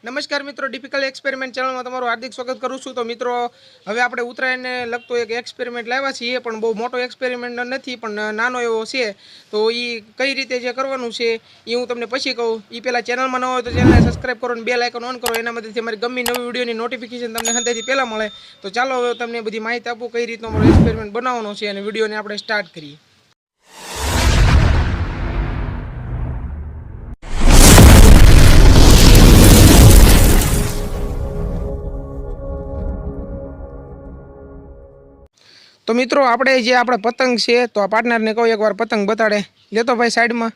નમસ્કાર મિત્રો, difficult experiment ચેનલમાં તમારું હાર્દિક સ્વાગત કરું છું। તો મિત્રો, હવે આપણે ઉત્તરાયણને લગતો એક એક્સપેરિમેન્ટ લાવ્યા છીએ, પણ બહુ મોટો એક્સપેરિમેન્ટ નથી, પણ નાનો એવો છે। તો એ કઈ રીતે જે કરવાનું છે એ હું તમને પછી કહું। એ પહેલાં ચેનલમાં ન હોય તો ચેનલને સબસ્ક્રાઈબ કરો અને બેલ આઇકન ઓન કરો, એના મદદથી અમારી ગમે નવી વિડીયોની નોટિફિકેશન તમને હંતેથી પહેલાં મળે। તો ચાલો હવે તમને બધી માહિતી આપું કઈ રીતનો અમારો એક્સપેરિમેન્ટ બનાવવાનો છે અને વિડીયોને આપણે સ્ટાર્ટ કરીએ। तो मित्रों આપણે જે આપણે પતંગ છે તો આ પાર્ટનરને કહો એકવાર પતંગ બતાડે લેતો ભાઈ સાઈડમાં।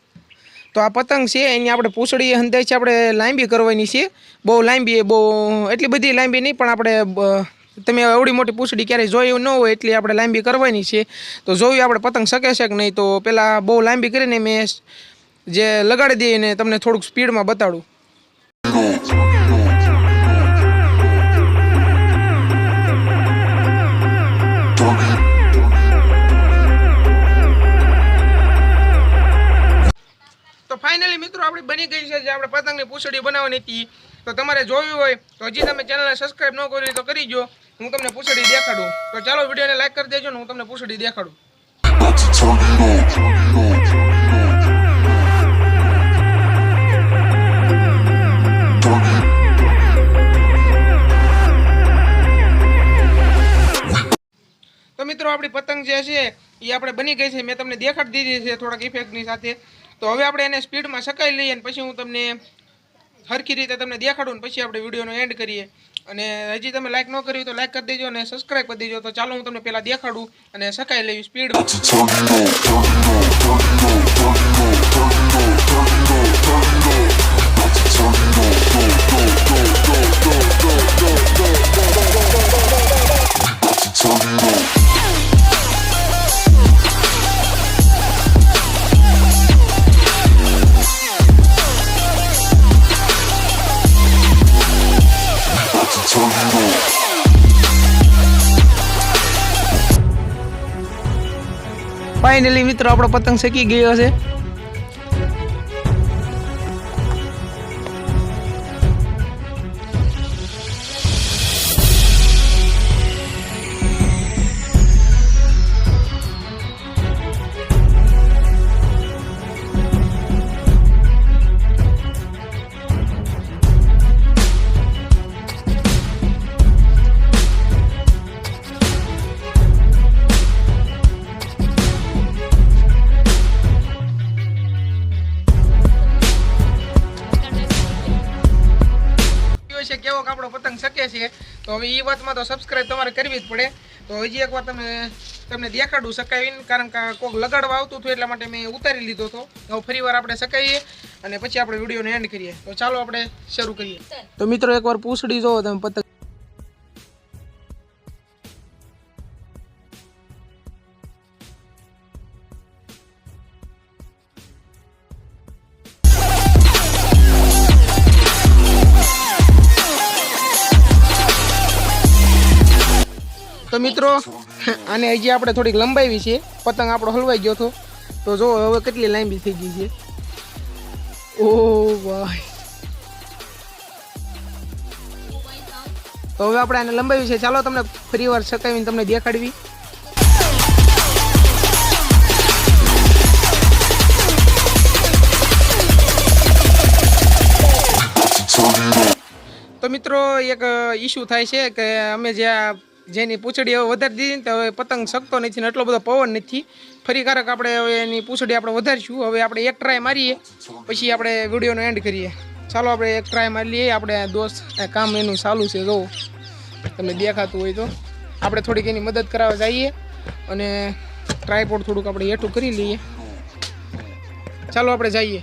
તો આ પતંગ છે એની આપણે પૂંછડી હંધાઈ છે આપણે લાંબી કરવાની છે, બહુ લાંબી, બહુ એટલી બધી લાંબી નહીં, પણ આપણે તમે એવડી મોટી પૂંછડી ક્યારેય જોઈ ન હોય એટલી આપણે લાંબી કરવાની છે। તો જોયું આપણે પતંગ શકે છે કે નહીં। તો પહેલાં બહુ લાંબી કરીને મેં જે લગાડી દઈએ ને તમને થોડુંક સ્પીડમાં બતાડું। तो फाइनली मित्रों अपनी बनी गई है जो पतंग की पूंछड़ी बनावनी थी। तो तमारे जोवी होय तो हजी तमे चैनल ने सब्सक्राइब न करी तो करी जो, हूँ तमने पूंछड़ी देखाडूं। तो चलो वीडियो ने लाइक कर देजो ने हूँ तमने पूंछड़ी देखाडूं। तो मित्रों अपनी पतंग जे छे ये आपणे बनी गई है, मैं तमने देखाडी दीधी छे थोड़ा इफेक्टनी साथे। तो हवे आपणे एने स्पीडमां सकाई लईए अने पछी हूँ तमने हरखी रीते तमने देखाडूं, पछी आपणे विडियोनो एंड करीए। अने हजी तमे लाइक न करी तो लाइक कर देजो अने सब्सक्राइब कर देजो। तो चालो हूँ तमने पहेला देखाडूं अने सकाई लई स्पीड। फाइनली मित्रों आपणो पतंग सकी गयो छे। केवो आपणो पतंग सके छे। तो हवे ई वातमां तो सब्सक्राइब तमारे करवी ज पड़े। तो हजी एकवार तमने देखाडું सकावीने, कारण के कोक लगाडवा आवतुं हतुं એટલા માટે મેં ઉતારી લીધો હતો। હવે ફરીવાર આપણે સકાઈએ અને પછી આપણે વિડિયોને એન્ડ કરીએ। તો ચાલો આપણે શરૂ કરીએ। તો મિત્રો એકવાર પૂંછડી જોવો તમે પતંગ। तो मित्रों आने हजी आपणे थोड़ी लंबाई छे, पतंग आपणो हलवाई गयो तो। तो जो हवे केटली लांबी थई गई छे। ओ भाई, तो हवे आपणे आने लंबाई छे। चालो तमने फरीवार सकावीने तमने देखाडवी। तो मित्रों एक इश्यू थाय छे के अमे जे जेनी पूंछड़ी હવે વધારી દીધી તો હવે પતંગ શકતો નથી ને એટલો બધો પવન નથી। ફરી કારક આપણે હવે એની પૂંછડી આપણે વધારીશું। હવે આપણે એક ટ્રાય મારીએ પછી આપણે વિડીયોનો એન્ડ કરીએ। ચાલો આપણે એક ટ્રાય મારી લઈએ। આપણે દોસ્ત કામ એનું ચાલુ છે, જો તમને દેખાતું હોય તો આપણે થોડીક એની મદદ કરાવવા જઈએ અને ટ્રાયપોડ થોડુંક આપણે હેઠું કરી લઈએ। ચાલો આપણે જઈએ।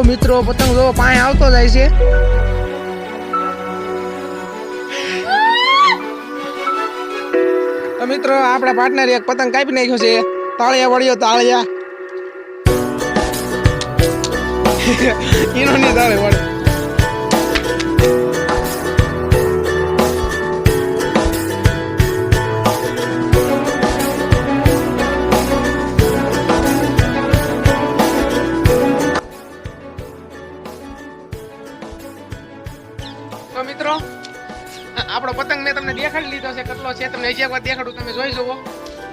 મિત્રો પતંગ જો પાણી આવતો જાય છે. તો મિત્રો આપણા પાર્ટનર એક પતંગ કાપી નાખ્યો છે. તાળિયા વળ્યો તાળિયા. ઈનો ની તાળે વળે. તો મિત્રો આપણો પતંગ મેં તમને દેખાડી લીધો છે કેટલો છે તમને હજી એક વાર દેખાડું તમે જોઈ જુઓ.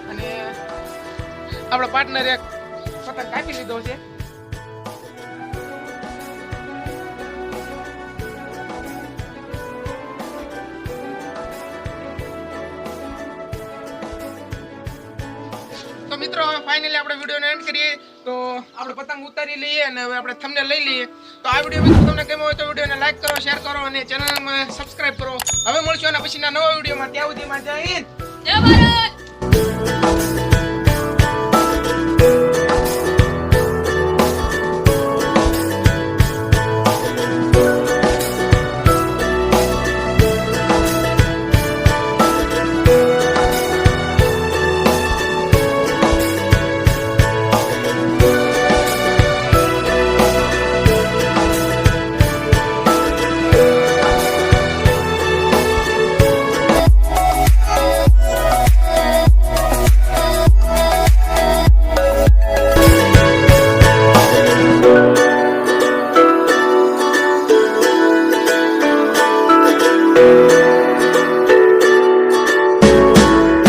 અને આપણો પાર્ટનર એક પતંગ કાપી લીધો છે. તો મિત્રો હવે ફાઇનલી આપણે વિડીયોને એન્ડ કરીએ. તો આપણે પતંગ ઉતારી લઈએ અને હવે આપણે થંબનેલ લઈ લઈએ. તો આ વિડીયો મિત્રો તમને ગમ્યો હોય તો વિડીયોને લાઈક કરો, શેર કરો અને ચેનલને સબસ્ક્રાઇબ કરો. હવે મળશું એના પછીના નવા વિડીયોમાં. ત્યાં સુધીમાં જય હિન્દ, જય ભારત.